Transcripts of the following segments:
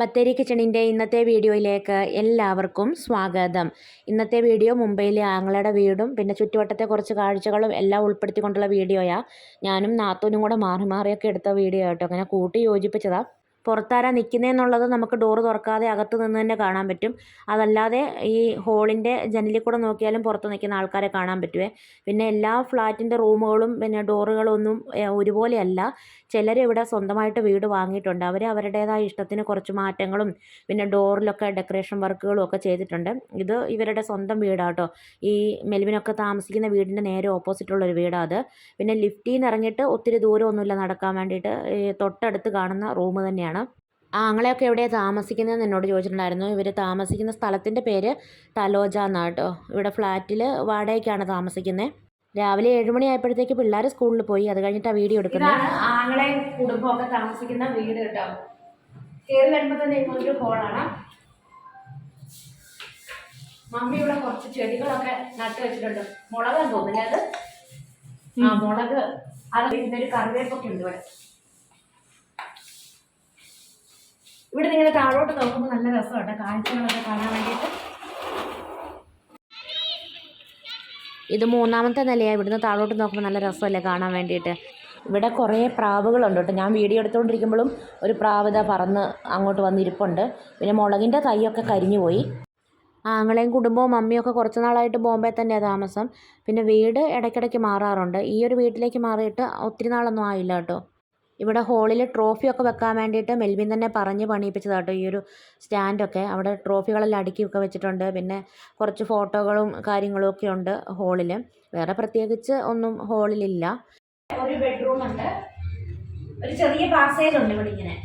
ബത്തേരി കിച്ചണിൻ്റെ ഇന്നത്തെ വീഡിയോയിലേക്ക് എല്ലാവർക്കും സ്വാഗതം. ഇന്നത്തെ വീഡിയോ മുംബൈയിലെ ആങ്ങളുടെ വീടും പിന്നെ ചുറ്റുവട്ടത്തെ കുറച്ച് കാഴ്ചകളും എല്ലാം ഉൾപ്പെടുത്തിക്കൊണ്ടുള്ള വീഡിയോയാണ്. ഞാനും നാത്തൂനും കൂടെ മാറി മാറിയൊക്കെ എടുത്ത വീഡിയോ ആട്ടോ. അങ്ങനെ കൂട്ടി യോജിപ്പിച്ചതാണ്. പുറത്താരാ നിൽക്കുന്നതെന്നുള്ളത് നമുക്ക് ഡോറ് തുറക്കാതെ അകത്ത് നിന്ന് തന്നെ കാണാൻ പറ്റും. അതല്ലാതെ ഈ ഹോളിൻ്റെ ജനലിൽ കൂടെ നോക്കിയാലും പുറത്ത് നിൽക്കുന്ന ആൾക്കാരെ കാണാൻ പറ്റുമേ. പിന്നെ എല്ലാ ഫ്ലാറ്റിൻ്റെ റൂമുകളും പിന്നെ ഡോറുകളൊന്നും ഒരുപോലെയല്ല. ചിലർ ഇവിടെ സ്വന്തമായിട്ട് വീട് വാങ്ങിയിട്ടുണ്ട്. അവർ അവരുടേതായ ഇഷ്ടത്തിന് കുറച്ച് മാറ്റങ്ങളും പിന്നെ ഡോറിലൊക്കെ ഡെക്കറേഷൻ വർക്കുകളും ഒക്കെ ചെയ്തിട്ടുണ്ട്. ഇത് ഇവരുടെ സ്വന്തം വീടാട്ടോ. ഈ മെൽവിനൊക്കെ താമസിക്കുന്ന വീടിൻ്റെ നേരെ ഓപ്പോസിറ്റുള്ളൊരു വീടാണ് അത്. പിന്നെ ലിഫ്റ്റിൽ നിന്ന് ഇറങ്ങിയിട്ട് ഒത്തിരി ദൂരമൊന്നുമില്ല നടക്കാൻ വേണ്ടിയിട്ട്. തൊട്ടടുത്ത് കാണുന്ന റൂം തന്നെയാണ്. ആങ്ങളെയൊക്കെ എവിടെയാണ് താമസിക്കുന്നതെന്ന് എന്നോട് ചോദിച്ചിട്ടുണ്ടായിരുന്നു. ഇവർ താമസിക്കുന്ന സ്ഥലത്തിൻ്റെ പേര് തലോജ എന്നാണ് കേട്ടോ. ഇവിടെ ഫ്ലാറ്റിൽ വാടകയ്ക്കാണ് താമസിക്കുന്നത്. രാവിലെ 7 മണിയായപ്പോഴത്തേക്ക് പിള്ളേർ സ്കൂളിൽ പോയി. അത് കഴിഞ്ഞിട്ടാണ് വീഡിയോ എടുക്കുന്നത്. ആങ്ങളെയും കുടുംബമൊക്കെ താമസിക്കുന്ന വീട് കേട്ടോ. കയറി വരുമ്പോൾ തന്നെ ഒരു ഹോളാണ്. മമ്മി ഇവിടെ കുറച്ച് ചെടികളൊക്കെ നട്ട് വെച്ചിട്ടുണ്ട്. മുളകാന്ന് തോന്നുന്നില്ല അത്. മുളക് അത് ഇതൊരു കറിവേപ്പൊക്കെ ഉണ്ട് ഇവിടെ. ഇവിടെ നിങ്ങൾ താഴോട്ട് നോക്കുമ്പോൾ നല്ല രസമുണ്ട് കാഴ്ചകളൊക്കെ കാണാൻ വേണ്ടിയിട്ട്. ഇത് 3ാമത്തെ നിലയാണ്. ഇവിടുന്ന് താഴോട്ട് നോക്കുമ്പോൾ നല്ല രസമല്ലേ കാണാൻ വേണ്ടിയിട്ട്. ഇവിടെ കുറേ പ്രാവുകളുണ്ട് കേട്ടോ. ഞാൻ വീഡിയോ എടുത്തുകൊണ്ടിരിക്കുമ്പോഴും ഒരു പ്രാവ് പറന്ന് അങ്ങോട്ട് വന്നിരിപ്പുണ്ട്. പിന്നെ മുളകിൻ്റെ തൈയൊക്കെ കരിഞ്ഞു പോയി. ആങ്ങളെയും കുടുംബവും മമ്മിയൊക്കെ കുറച്ച് നാളായിട്ട് ബോംബെ തന്നെയാണ് താമസം. പിന്നെ വീട് ഇടയ്ക്കിടയ്ക്ക് മാറാറുണ്ട്. ഈ ഒരു വീട്ടിലേക്ക് മാറിയിട്ട് ഒത്തിരി നാളൊന്നും ആയില്ല കേട്ടോ. ഇവിടെ ഹോളിൽ ട്രോഫിയൊക്കെ വെക്കാൻ വേണ്ടിയിട്ട് മെൽവിൻ തന്നെ പറഞ്ഞ് പണിയിപ്പിച്ചതാട്ടോ ഈ ഒരു സ്റ്റാൻഡൊക്കെ. അവിടെ ട്രോഫികളെല്ലാം അടുക്കിയൊക്കെ വെച്ചിട്ടുണ്ട്. പിന്നെ കുറച്ച് ഫോട്ടോകളും കാര്യങ്ങളും ഒക്കെ ഉണ്ട് ഹോളിൽ. വേറെ പ്രത്യേകിച്ച് ഒന്നും ഹോളിലില്ല. ഒരു ബെഡ്റൂം ഉണ്ട്. ഒരു ചെറിയ പാസേജ് ഉണ്ട് ഇവിടെ ഇങ്ങനെ.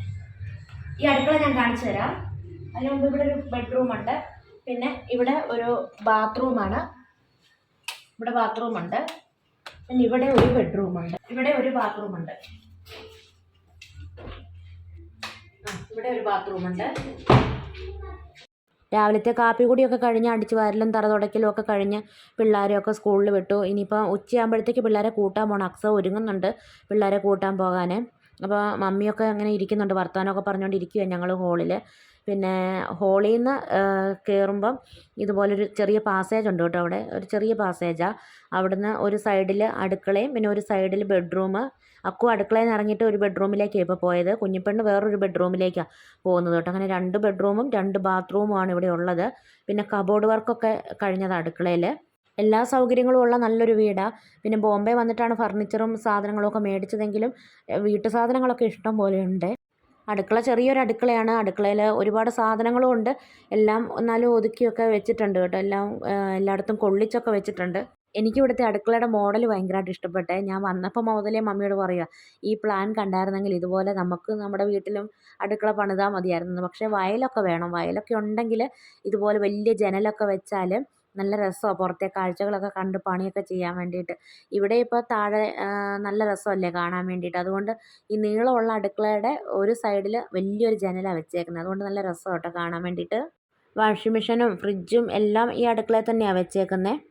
ഈ അടുക്കള ഞാൻ കാണിച്ചു തരാം. അതിന് മുമ്പ് ഇവിടെ ഒരു ബെഡ്റൂം ഉണ്ട്. പിന്നെ ഇവിടെ ഒരു ബാത്റൂമാണ്. ഇവിടെ ബാത്റൂമുണ്ട്. പിന്നെ ഇവിടെ ഒരു ബെഡ്റൂമുണ്ട്. ഇവിടെ ഒരു ബാത്റൂമുണ്ട്. ഇവിടെ ഒരു ബാത്റൂമുണ്ട്. രാവിലത്തെ കാപ്പി കൂടിയൊക്കെ കഴിഞ്ഞ് അടിച്ച് വാരലും തറ തുടയ്ക്കലും ഒക്കെ കഴിഞ്ഞ് പിള്ളേരെയൊക്കെ സ്കൂളിൽ വിട്ടു. ഇനിയിപ്പോൾ ഉച്ചയാകുമ്പോഴത്തേക്ക് പിള്ളേരെ കൂട്ടാൻ പോകണം. അക്സ ഒരുങ്ങുന്നുണ്ട് പിള്ളേരെ കൂട്ടാൻ പോകാൻ. അപ്പോൾ മമ്മിയൊക്കെ അങ്ങനെ ഇരിക്കുന്നുണ്ട്. വർത്തമാനമൊക്കെ പറഞ്ഞുകൊണ്ടിരിക്കുകയാണ് ഞങ്ങൾ ഹോളിൽ. പിന്നെ ഹോളിൽ നിന്ന് കയറുമ്പം ഇതുപോലൊരു ചെറിയ പാസേജ് ഉണ്ട് കേട്ടോ. അവിടെ ഒരു ചെറിയ പാസേജാണ്. അവിടുന്ന് ഒരു സൈഡിൽ അടുക്കളയും പിന്നെ ഒരു സൈഡിൽ ബെഡ്റൂം. അക്കു അടുക്കളയിൽ നിന്ന് ഇറങ്ങിയിട്ട് ഒരു ബെഡ്റൂമിലേക്കാണ് ഇപ്പോൾ പോയത്. കുഞ്ഞിപ്പെണ്ണ് വേറൊരു ബെഡ്റൂമിലേക്കാണ് പോകുന്നത് കേട്ടോ. അങ്ങനെ 2 ബെഡ്റൂമും 2 ബാത്റൂമുമാണ് ഇവിടെ ഉള്ളത്. പിന്നെ കബോർഡ് വർക്കൊക്കെ കഴിഞ്ഞത് അടുക്കളയിൽ. എല്ലാ സൗകര്യങ്ങളും ഉള്ള നല്ലൊരു വീടാണ്. പിന്നെ ബോംബെ വന്നിട്ടാണ് ഫർണിച്ചറും സാധനങ്ങളും ഒക്കെ മേടിച്ചതെങ്കിലും വീട്ടു സാധനങ്ങളൊക്കെ ഇഷ്ടം പോലെ ഉണ്ട്. അടുക്കള ചെറിയൊരു അടുക്കളയാണ്. അടുക്കളയിൽ ഒരുപാട് സാധനങ്ങളും ഉണ്ട്. എല്ലാം എന്നാലും ഒതുക്കിയൊക്കെ വെച്ചിട്ടുണ്ട് കേട്ടോ. എല്ലായിടത്തും കൊള്ളിച്ചൊക്കെ വെച്ചിട്ടുണ്ട്. എനിക്കിവിടുത്തെ അടുക്കളയുടെ മോഡൽ ഭയങ്കരമായിട്ട് ഇഷ്ടപ്പെട്ടെ. ഞാൻ വന്നപ്പോൾ മുതലേ മമ്മിയോട് പറയുക ഈ പ്ലാൻ കണ്ടായിരുന്നെങ്കിൽ ഇതുപോലെ നമുക്ക് നമ്മുടെ വീട്ടിലും അടുക്കള പണിതാൽ മതിയായിരുന്നു. പക്ഷേ വയലൊക്കെ വേണം. വയലൊക്കെ ഉണ്ടെങ്കിൽ ഇതുപോലെ വലിയ ജനലൊക്കെ വെച്ചാൽ നല്ല രസമാണ് പുറത്തെ കാഴ്ചകളൊക്കെ കണ്ട് പണിയൊക്കെ ചെയ്യാൻ വേണ്ടിയിട്ട്. ഇവിടെ ഇപ്പോൾ താഴെ നല്ല രസമല്ലേ കാണാൻ വേണ്ടിയിട്ട്. അതുകൊണ്ട് ഈ നീളമുള്ള അടുക്കളയുടെ ഒരു സൈഡിൽ വലിയൊരു ജനലാണ് വെച്ചേക്കുന്നത്. അതുകൊണ്ട് നല്ല രസമാണ് കേട്ടോ കാണാൻ വേണ്ടിയിട്ട്. വാഷിംഗ് മെഷീനും ഫ്രിഡ്ജും എല്ലാം ഈ അടുക്കളയിൽ തന്നെയാണ് വെച്ചേക്കുന്നത്.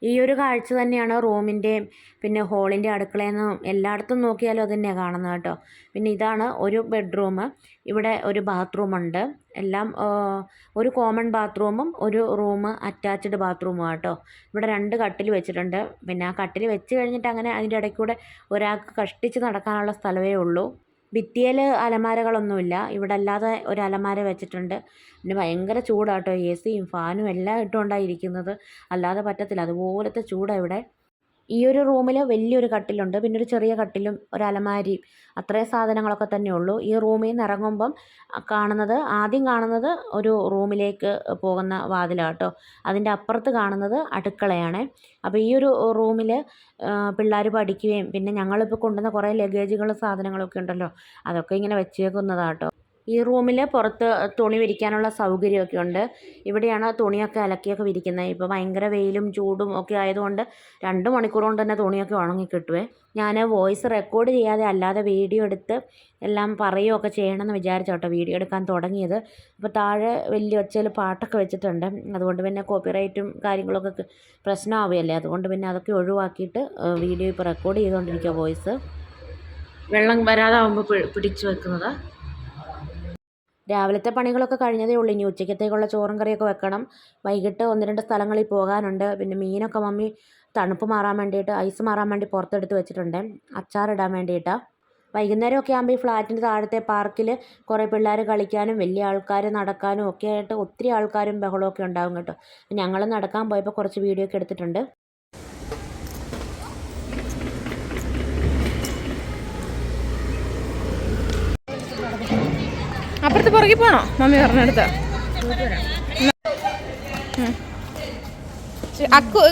ഈ ഒരു കാഴ്ച തന്നെയാണ് റൂമിൻ്റെയും പിന്നെ ഹോളിൻ്റെ അടുക്കളയിൽ നിന്നും എല്ലായിടത്തും നോക്കിയാലും അത് തന്നെയാണ് കാണുന്നത് കേട്ടോ. പിന്നെ ഇതാണ് ഒരു ബെഡ്റൂം. ഇവിടെ ഒരു ബാത്റൂമുണ്ട്. എല്ലാം ഒരു കോമൺ ബാത്റൂമും ഒരു റൂം അറ്റാച്ച്ഡ് ബാത്റൂമും കേട്ടോ. ഇവിടെ 2 കട്ടിൽ വെച്ചിട്ടുണ്ട്. പിന്നെ ആ കട്ടിൽ വെച്ച് കഴിഞ്ഞിട്ട് അങ്ങനെ അതിൻ്റെ ഇടയ്ക്ക് കൂടെ ഒരാൾക്ക് കഷ്ടിച്ച് നടക്കാനുള്ള സ്ഥലമേ ഉള്ളൂ. ഭിത്തിയിൽ അലമാരകളൊന്നുമില്ല. ഇവിടെ അല്ലാതെ ഒരു അലമാര വെച്ചിട്ടുണ്ട്. പിന്നെ ഭയങ്കര ചൂടാട്ടോ. സിയും ഫാനും എല്ലാം ഇട്ടുകൊണ്ടാണ് ഇരിക്കുന്നത്. അല്ലാതെ പറ്റത്തില്ല. അതുപോലത്തെ ചൂടാണ് ഇവിടെ. ഈ ഒരു റൂമിൽ വലിയൊരു കട്ടിലുണ്ട്. പിന്നെ ഒരു ചെറിയ കട്ടിലും ഒരു അലമാരിയും അത്രയും സാധനങ്ങളൊക്കെ തന്നെ ഉള്ളൂ. ഈ റൂമിൽ നിന്ന് ഇറങ്ങുമ്പം ആദ്യം കാണുന്നത് ഒരു റൂമിലേക്ക് പോകുന്ന വാതിലാണ് കേട്ടോ. അതിൻ്റെ അപ്പുറത്ത് കാണുന്നത് അടുക്കളയാണ്. അപ്പോൾ ഈ ഒരു റൂമിൽ പിള്ളേർ പഠിക്കുകയും പിന്നെ ഞങ്ങളിപ്പോൾ കൊണ്ടുവന്ന കുറേ ലഗേജുകളും സാധനങ്ങളൊക്കെ ഉണ്ടല്ലോ അതൊക്കെ ഇങ്ങനെ വെച്ചേക്കുന്നതാണ് കേട്ടോ. ഈ റൂമിൽ പുറത്ത് തുണി വിരിക്കാനുള്ള സൗകര്യമൊക്കെ ഉണ്ട്. ഇവിടെയാണ് തുണിയൊക്കെ അലക്കിയൊക്കെ വിരിക്കുന്നത്. ഇപ്പോൾ ഭയങ്കര വെയിലും ചൂടും ഒക്കെ ആയതുകൊണ്ട് 2 മണിക്കൂർ കൊണ്ട് തന്നെ തുണിയൊക്കെ ഉണങ്ങി കിട്ടുവേ. ഞാൻ വോയിസ് റെക്കോർഡ് ചെയ്യാതെ അല്ലാതെ വീഡിയോ എടുത്ത് എല്ലാം പറയുകയൊക്കെ ചെയ്യണമെന്ന് വിചാരിച്ചോട്ടോ വീഡിയോ എടുക്കാൻ തുടങ്ങിയത്. അപ്പോൾ താഴെ വലിയ ഒച്ചയിൽ പാട്ടൊക്കെ വെച്ചിട്ടുണ്ട്. അതുകൊണ്ട് പിന്നെ കോപ്പിറൈറ്റും കാര്യങ്ങളൊക്കെ പ്രശ്നമാവുകയല്ലേ. അതുകൊണ്ട് പിന്നെ അതൊക്കെ ഒഴിവാക്കിയിട്ട് വീഡിയോ ഇപ്പോൾ റെക്കോർഡ് ചെയ്തുകൊണ്ടിരിക്കുക വോയിസ്. വെള്ളം വരാതാവുമ്പോൾ പിടിച്ചു വെക്കുന്നത്. രാവിലത്തെ പണികളൊക്കെ കഴിഞ്ഞതേ ഉള്ളൂ. ഇനി ഉച്ചക്കത്തേക്കുള്ള ചോറും കറിയൊക്കെ വെക്കണം. വൈകിട്ട് 1-2 സ്ഥലങ്ങളിൽ പോകാനുണ്ട്. പിന്നെ മീനൊക്കെ മമ്മി തണുപ്പ് മാറാൻ വേണ്ടിയിട്ട് ഐസ് മാറാൻ വേണ്ടി പുറത്തെടുത്ത് വെച്ചിട്ടുണ്ട്, അച്ചാറിടാൻ വേണ്ടിയിട്ടാണ്. വൈകുന്നേരമൊക്കെ ആകുമ്പോൾ ഈ ഫ്ലാറ്റിൻ്റെ താഴത്തെ പാർക്കിൽ കുറേ പിള്ളേർ കളിക്കാനും വലിയ ആൾക്കാർ നടക്കാനും ഒക്കെ ആയിട്ട് ഒത്തിരി ആൾക്കാരും ബഹളമൊക്കെ ഉണ്ടാകും കേട്ടോ. ഞങ്ങൾ നടക്കാൻ പോയപ്പോൾ കുറച്ച് വീഡിയോ ഒക്കെ എടുത്തിട്ടുണ്ട്. അപ്പുറത്ത് പുറകെ പോണോ മമ്മി പറഞ്ഞെടുത്ത്?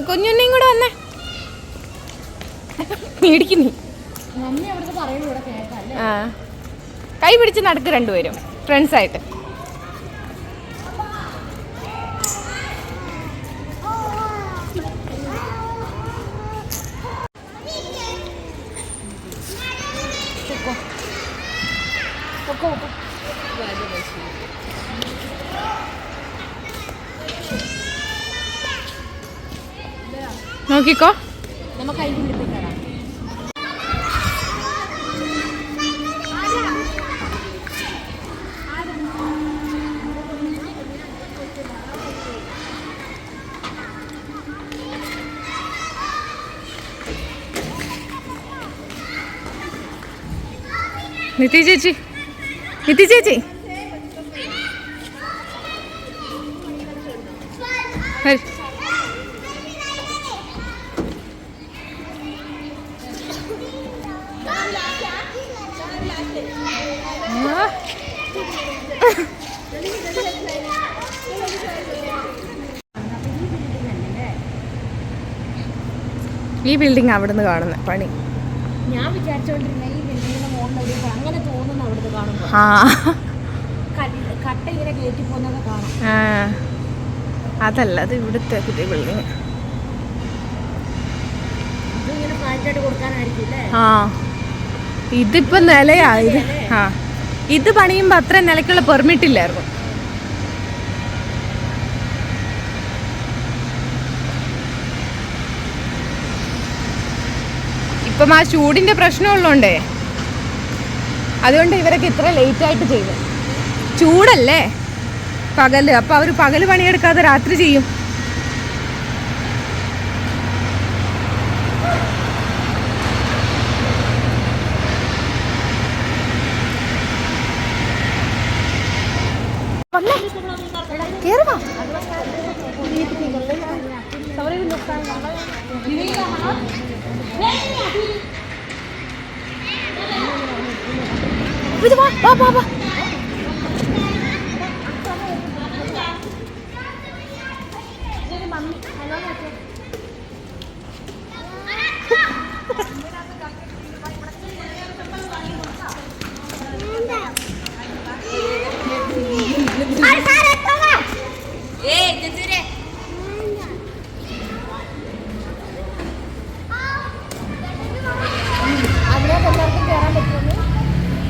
കുഞ്ഞുണ്ണിയും കൂടെ വന്നേ, മേടിക്കുന്നീ. ആ, കൈ പിടിച്ച് നടക്ക് രണ്ടുപേരും ഫ്രണ്ട്സായിട്ട്. നോക്കിക്കോ. നമുക്ക് അതിൻ്റെ ഉള്ളിൽ കയറാം. നിധി ചേച്ചി, നിധി ചേച്ചി ഈ ബിൽഡിംഗ് അവിടുന്ന് കാണുന്ന പണി ഞാൻ വിചാരിച്ചോണ്ടിരുന്ന ഈ ബിൽഡിങ്ങിന്റെ മുകളിൽ അങ്ങനെ തോന്നുന്നു അവിടുന്ന് കാണുമ്പോൾ. കട്ട ഇങ്ങനെ കയറ്റി പോകുന്നതൊക്കെ കാണാം. അതല്ല, അത് ഇവിടുത്തെ പുതിയ ബിൽഡിങ്. ഇതിങ്ങനെ ഫ്ലാറ്റായിട്ട് കൊടുക്കാനായിരിക്കും അല്ലേ? ആ, ഇതിപ്പോ നിലയായത്. ആ, ഇത് പണിയുമ്പോ അത്ര നിലക്കുള്ള പെർമിറ്റ് ഇല്ലായിരുന്നു. ഇപ്പം ആ ചൂടിന്റെ പ്രശ്നമുള്ളതുകൊണ്ടേ അതുകൊണ്ട് ഇവരൊക്കെ ഇത്ര ലേറ്റ് ആയിട്ട് ചെയ്തു. ചൂടല്ലേ പകല്, അപ്പൊ അവര് പകല് പണിയെടുക്കാതെ രാത്രി ചെയ്യും.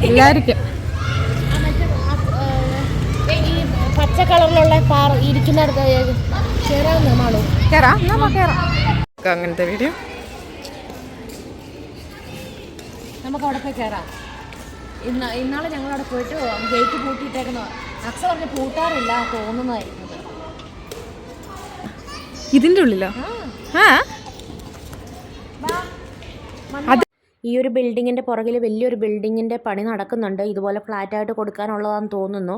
എല്ലാവർക്കും പച്ച കളറിലുള്ള ഇരിക്കുന്നിടത്ത് അങ്ങനത്തെ വീഡിയോ നമുക്ക് അവിടെ പോയി കയറാം. ഇന്നാളെ ഞങ്ങളവിടെ പോയിട്ട് ഗേറ്റ് പൂട്ടിയിട്ടേക്കുന്ന അക്സ പറഞ്ഞ് പൂട്ടാറില്ല തോന്നുന്നതായിരുന്നു. ഇതിന്റെ ഉള്ളിലോ? ഈ ഒരു ബിൽഡിങ്ങിൻ്റെ പുറകിൽ വലിയൊരു ബിൽഡിങ്ങിൻ്റെ പണി നടക്കുന്നുണ്ട്. ഇതുപോലെ ഫ്ലാറ്റായിട്ട് കൊടുക്കാനുള്ളതാണെന്ന് തോന്നുന്നു.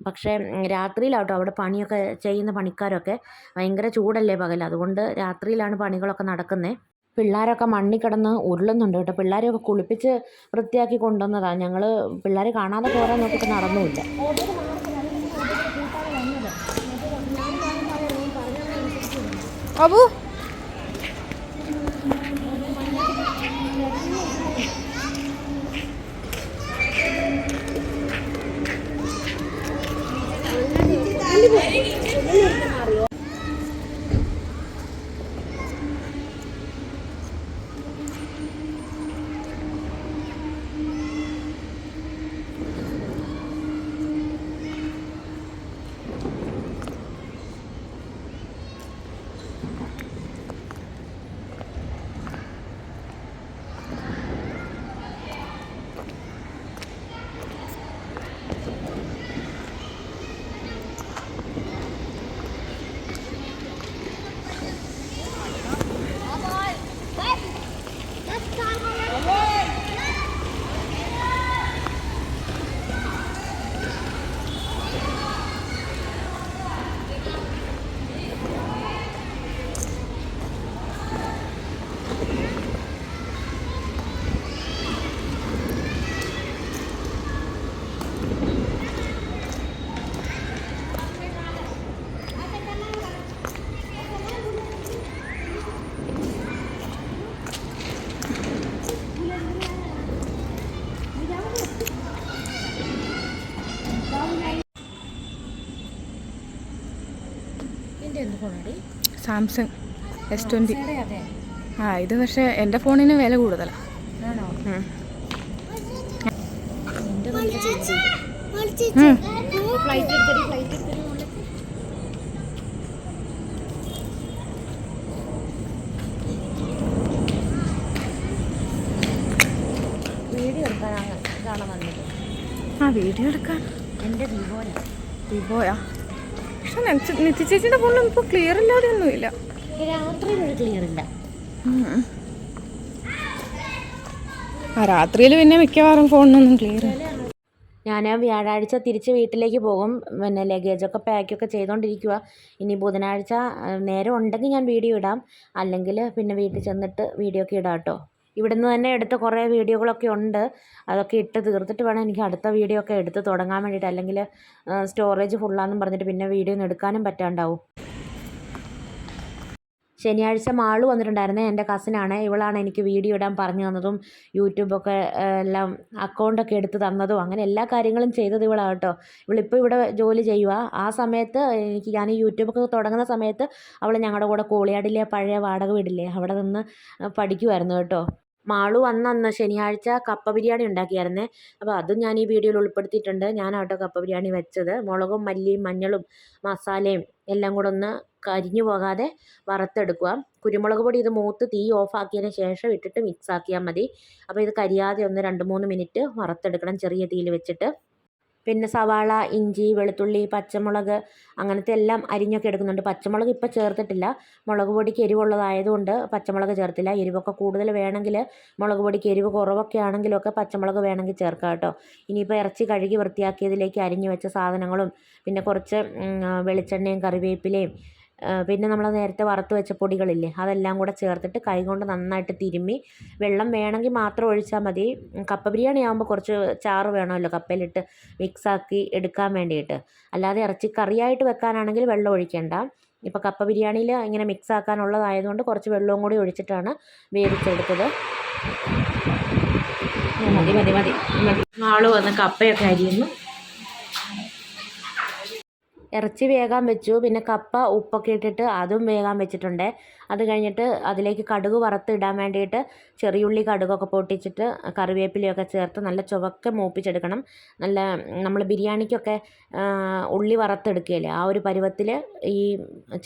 പക്ഷേ രാത്രിയിലാട്ടോ അവിടെ പണിയൊക്കെ ചെയ്യുന്ന പണിക്കാരൊക്കെ. ഭയങ്കര ചൂടല്ലേ പകൽ, അതുകൊണ്ട് രാത്രിയിലാണ് പണികളൊക്കെ നടക്കുന്നത്. പിള്ളേരൊക്കെ മണ്ണിൽ കിടന്ന് ഉരുളുന്നുണ്ട് കേട്ടോ. പിള്ളേരെയൊക്കെ കുളിപ്പിച്ച് വൃത്തിയാക്കി കൊണ്ടുവന്നതാണ്. ഞങ്ങൾ പിള്ളേരെ കാണാതെ പോരാൻ നോക്കിയിട്ട് നടന്നുമില്ല. Abu Samsung S20. ആ ഇത് പക്ഷേ എൻ്റെ ഫോണിന് വില കൂടുതലാണ്. വീഡിയോ എടുക്കാനാണ് ഇതാണ് വന്നത്. ആ വീഡിയോ എടുക്കാൻ എൻ്റെ വിവോയാ. പക്ഷെ നിത്യ ചേച്ചിയുടെ ഫോണിലും ഇപ്പോൾ ക്ലിയർ ഇല്ലാതെ ഒന്നുമില്ല. രാത്രിയിലൊരു ക്ലിയർ ഇല്ല. ആ രാത്രിയിൽ പിന്നെ മിക്കവാറും ഫോണിനൊന്നും ക്ലിയർ. ഞാൻ വ്യാഴാഴ്ച തിരിച്ച് വീട്ടിലേക്ക് പോകും. പിന്നെ ലഗേജൊക്കെ പാക്കൊക്കെ ചെയ്തുകൊണ്ടിരിക്കുക. ഇനി ബുധനാഴ്ച നേരം ഉണ്ടെങ്കിൽ ഞാൻ വീഡിയോ ഇടാം, അല്ലെങ്കിൽ പിന്നെ വീട്ടിൽ ചെന്നിട്ട് വീഡിയോ ഒക്കെ ഇടാം കേട്ടോ. ഇവിടുന്ന് തന്നെ എടുത്ത കുറേ വീഡിയോകളൊക്കെ ഉണ്ട്. അതൊക്കെ ഇട്ട് തീർത്തിട്ട് വേണം എനിക്ക് അടുത്ത വീഡിയോ ഒക്കെ എടുത്ത് തുടങ്ങാൻ വേണ്ടിയിട്ട്. അല്ലെങ്കിൽ സ്റ്റോറേജ് ഫുള്ളാണെന്നും പറഞ്ഞിട്ട് പിന്നെ വീഡിയോ ഒന്നും എടുക്കാനും പറ്റാണ്ടാവും. ശനിയാഴ്ച മാളു വന്നിട്ടുണ്ടായിരുന്നേ. എൻ്റെ കസിനാണ്. ഇവളാണ് എനിക്ക് വീഡിയോ ഇടാൻ പറഞ്ഞു തന്നതും യൂട്യൂബൊക്കെ എല്ലാം അക്കൗണ്ടൊക്കെ എടുത്ത് തന്നതും അങ്ങനെ എല്ലാ കാര്യങ്ങളും ചെയ്തത് ഇവളാണ് കേട്ടോ. ഇവളിപ്പോൾ ഇവിടെ ജോലി ചെയ്യുക. ആ സമയത്ത് ഞാൻ ഈ യൂട്യൂബൊക്കെ തുടങ്ങുന്ന സമയത്ത് അവൾ ഞങ്ങളുടെ കൂടെ കോളിയാടിലെ പഴയ വാടക വീടില്ലേ അവിടെ നിന്ന് പഠിക്കുമായിരുന്നു കേട്ടോ. മാളു വന്നന്ന് ശനിയാഴ്ച കപ്പ ബിരിയാണി ഉണ്ടാക്കിയായിരുന്നേ. അപ്പോൾ അതും ഞാൻ ഈ വീഡിയോയിൽ ഉൾപ്പെടുത്തിയിട്ടുണ്ട്. ഞാനാട്ടോ കപ്പ ബിരിയാണി വെച്ചത്. മുളകും മല്ലിയും മഞ്ഞളും മസാലയും എല്ലാം കൂടെ ഒന്ന് കരിഞ്ഞു പോകാതെ വറുത്തെടുക്കുക. കുരുമുളക് പൊടി ഇത് മൂത്ത് തീ ഓഫാക്കിയതിന് ശേഷം ഇട്ടിട്ട് മിക്സ് ആക്കിയാൽ മതി. അപ്പോൾ ഇത് കരിയാതെ ഒന്ന് 2-3 മിനിറ്റ് വറുത്തെടുക്കണം ചെറിയ തീയിൽ വെച്ചിട്ട്. പിന്നെ സവാള, ഇഞ്ചി, വെളുത്തുള്ളി, പച്ചമുളക് അങ്ങനത്തെ എല്ലാം അരിഞ്ഞൊക്കെ എടുക്കുന്നുണ്ട്. പച്ചമുളക് ഇപ്പോൾ ചേർത്തിട്ടില്ല. മുളക് പൊടിക്ക് എരിവുള്ളതായതുകൊണ്ട് പച്ചമുളക് ചേർത്തില്ല. എരിവൊക്കെ കൂടുതൽ വേണമെങ്കിൽ മുളക് പൊടിക്ക് എരിവ് കുറവൊക്കെ ആണെങ്കിലൊക്കെ പച്ചമുളക് വേണമെങ്കിൽ ചേർക്കാം കേട്ടോ. ഇനിയിപ്പോൾ ഇറച്ചി കഴുകി വൃത്തിയാക്കിയതിലേക്ക് അരിഞ്ഞു വെച്ച സാധനങ്ങളും പിന്നെ കുറച്ച് വെളിച്ചെണ്ണയും കറിവേപ്പിലയും പിന്നെ നമ്മൾ നേരത്തെ വറുത്ത് വെച്ച പൊടികളില്ലേ അതെല്ലാം കൂടെ ചേർത്തിട്ട് കൈകൊണ്ട് നന്നായിട്ട് തിരുമ്മി വെള്ളം വേണമെങ്കിൽ മാത്രം ഒഴിച്ചാൽ മതി. കപ്പ ബിരിയാണി ആകുമ്പോൾ കുറച്ച് ചാറ് വേണമല്ലോ കപ്പയിലിട്ട് മിക്സാക്കി എടുക്കാൻ വേണ്ടിയിട്ട്. അല്ലാതെ ഇറച്ചി കറിയായിട്ട് വെക്കാനാണെങ്കിൽ വെള്ളം ഒഴിക്കേണ്ട. ഇപ്പോൾ കപ്പ ബിരിയാണിയിൽ ഇങ്ങനെ മിക്സ് ആക്കാനുള്ളതായതുകൊണ്ട് കുറച്ച് വെള്ളവും കൂടി ഒഴിച്ചിട്ടാണ് വേവിച്ചെടുത്തത്. മതി മതി മതി മതി. ആള് വന്ന് കപ്പയൊക്കെ അരിയുന്നു. ഇറച്ചി വേകാൻ വെച്ചു. പിന്നെ കപ്പ ഉപ്പൊക്കെ ഇട്ടിട്ട് അതും വേകാൻ വെച്ചിട്ടുണ്ട്. അത് കഴിഞ്ഞിട്ട് അതിലേക്ക് കടുക് വറുത്തിടാൻ വേണ്ടിയിട്ട് ചെറിയുള്ളി കടുകൊക്കെ പൊട്ടിച്ചിട്ട് കറിവേപ്പിലയൊക്കെ ചേർത്ത് നല്ല ചുവക്കെ മൂപ്പിച്ചെടുക്കണം. നല്ല നമ്മൾ ബിരിയാണിക്കൊക്കെ ഉള്ളി വറുത്തെടുക്കുകയില്ലേ ആ ഒരു പരുവത്തിൽ ഈ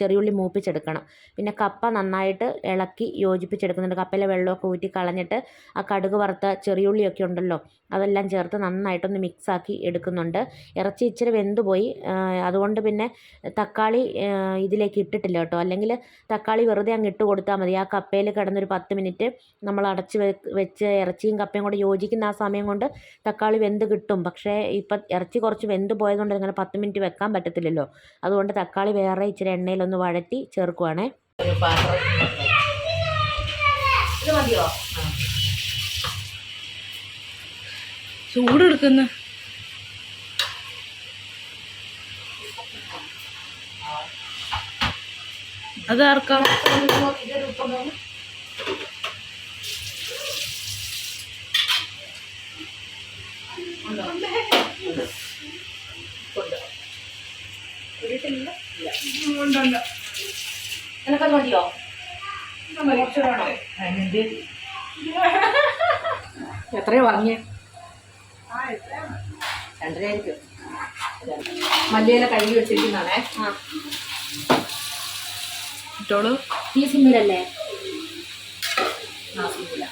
ചെറിയുള്ളി മൂപ്പിച്ചെടുക്കണം. പിന്നെ കപ്പ നന്നായിട്ട് ഇളക്കി യോജിപ്പിച്ചെടുക്കുന്നുണ്ട്. കപ്പയിലെ വെള്ളമൊക്കെ ഊറ്റി കളഞ്ഞിട്ട് ആ കടുക് വറുത്ത ചെറിയുള്ളിയൊക്കെ ഉണ്ടല്ലോ അതെല്ലാം ചേർത്ത് നന്നായിട്ടൊന്ന് മിക്സാക്കി എടുക്കുന്നുണ്ട്. ഇറച്ചി ഇച്ചിരി വെന്തുപോയി. അതുകൊണ്ട് പിന്നെ തക്കാളി ഇതിലേക്ക് ഇട്ടിട്ടില്ല കേട്ടോ. അല്ലെങ്കിൽ തക്കാളി വെറുതെ അങ്ങ് ഇട്ട് കൊടുത്താൽ മതി. ആ കപ്പയിൽ കിടന്നൊരു 10 മിനിറ്റ് നമ്മൾ അടച്ച് വെച്ച് ഇറച്ചിയും കപ്പയും കൂടെ യോജിക്കുന്ന ആ സമയം കൊണ്ട് തക്കാളി വെന്ത് കിട്ടും. പക്ഷേ ഇപ്പം ഇറച്ചി കുറച്ച് വെന്ത് പോയതുകൊണ്ട് ഇങ്ങനെ 10 മിനിറ്റ് വെക്കാൻ പറ്റത്തില്ലല്ലോ. അതുകൊണ്ട് തക്കാളി വേറെ ഇച്ചിരി എണ്ണയിലൊന്ന് വഴറ്റി ചേർക്കുവാണേ. ചൂടെടുക്കുന്ന അതാർക്കാം ഒരു നിനക്കത് മതിയോ? എത്രയോ വാങ്ങിയ? 2.5 ആയിരിക്കും. മല്ലിയില കയ്യിൽ വെച്ചിരിക്കുന്നതാണേ. ഇട്ടോളൂ. ഈ സിമ്മിലല്ലേ? സിമ്മില.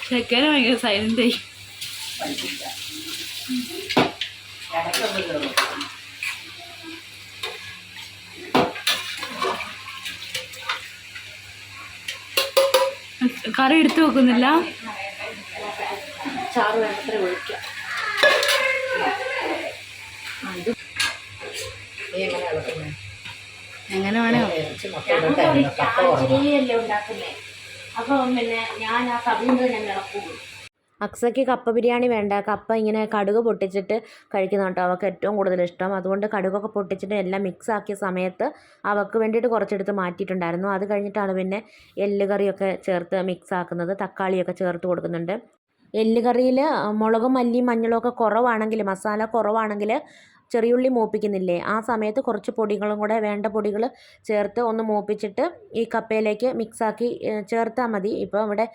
ചെക്കന് ഭയങ്കര സൈലന്റ് ആയി. കറി എടുത്തു വെക്കുന്നില്ല. ചാറ് വേണ്ടത്ര ഒഴിക്കാം. എങ്ങനെ വേണോ ചാച്ചരിയല്ലേ ഉണ്ടാക്കുന്നേ. അപ്പം പിന്നെ ഞാൻ ആ കവിയുന്നത് ഞാൻ ഇളക്കുള്ളൂ. അക്സയ്ക്ക് കപ്പ ബിരിയാണി വേണ്ട. കപ്പ ഇങ്ങനെ കടുക് പൊട്ടിച്ചിട്ട് കഴിക്കുന്ന കേട്ടോ അവൾക്ക് ഏറ്റവും കൂടുതൽ ഇഷ്ടം. അതുകൊണ്ട് കടുകൊക്കെ പൊട്ടിച്ചിട്ട് എല്ലാം മിക്സ് ആക്കിയ സമയത്ത് അവൾക്ക് വേണ്ടിയിട്ട് കുറച്ചെടുത്ത് മാറ്റിയിട്ടുണ്ടായിരുന്നു. അത് കഴിഞ്ഞിട്ടാണ് പിന്നെ എല്ല് കറിയൊക്കെ ചേർത്ത് മിക്സ് ആക്കുന്നത്. തക്കാളിയൊക്കെ ചേർത്ത് കൊടുക്കുന്നുണ്ട്. എല്ല് കറിയിൽ മുളകും മല്ലിയും മഞ്ഞളും ഒക്കെ കുറവാണെങ്കിൽ, മസാല കുറവാണെങ്കിൽ ചെറിയുള്ളി മൂപ്പിക്കുന്നില്ലേ, ആ സമയത്ത് കുറച്ച് പൊടികളും കൂടെ വേണ്ട പൊടികൾ ചേർത്ത് ഒന്ന് മൂപ്പിച്ചിട്ട് ഈ കപ്പയിലേക്ക് മിക്സാക്കി ചേർത്താൽ മതി. ഇപ്പോൾ ഇവിടെ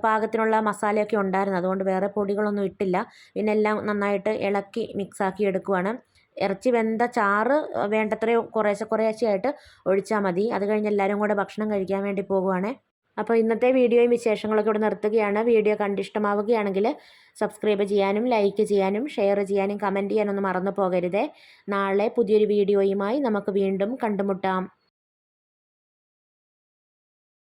പാകത്തിനുള്ള മസാലയൊക്കെ ഉണ്ടായിരുന്നു, അതുകൊണ്ട് വേറെ പൊടികളൊന്നും ഇട്ടില്ല. പിന്നെ എല്ലാം നന്നായിട്ട് ഇളക്കി മിക്സാക്കി എടുക്കുവാണ്. ഇറച്ചി വെന്ത ചാറ് വേണ്ടത്രയോ കുറേശ്ശെയായിട്ട് ഒഴിച്ചാൽ മതി. അത് കഴിഞ്ഞ് എല്ലാവരും കൂടെ ഭക്ഷണം കഴിക്കാൻ വേണ്ടി പോകുവാണ്. അപ്പോൾ ഇന്നത്തെ വീഡിയോയും വിശേഷങ്ങളൊക്കെ ഇവിടെ നിർത്തുകയാണ്. വീഡിയോ കണ്ടിഷ്ടമാവുകയാണെങ്കിൽ സബ്സ്ക്രൈബ് ചെയ്യാനും ലൈക്ക് ചെയ്യാനും ഷെയർ ചെയ്യാനും കമൻറ്റ് ചെയ്യാനൊന്നും മറന്നു പോകരുതേ. നാളെ പുതിയൊരു വീഡിയോയുമായി നമുക്ക് വീണ്ടും കണ്ടുമുട്ടാം.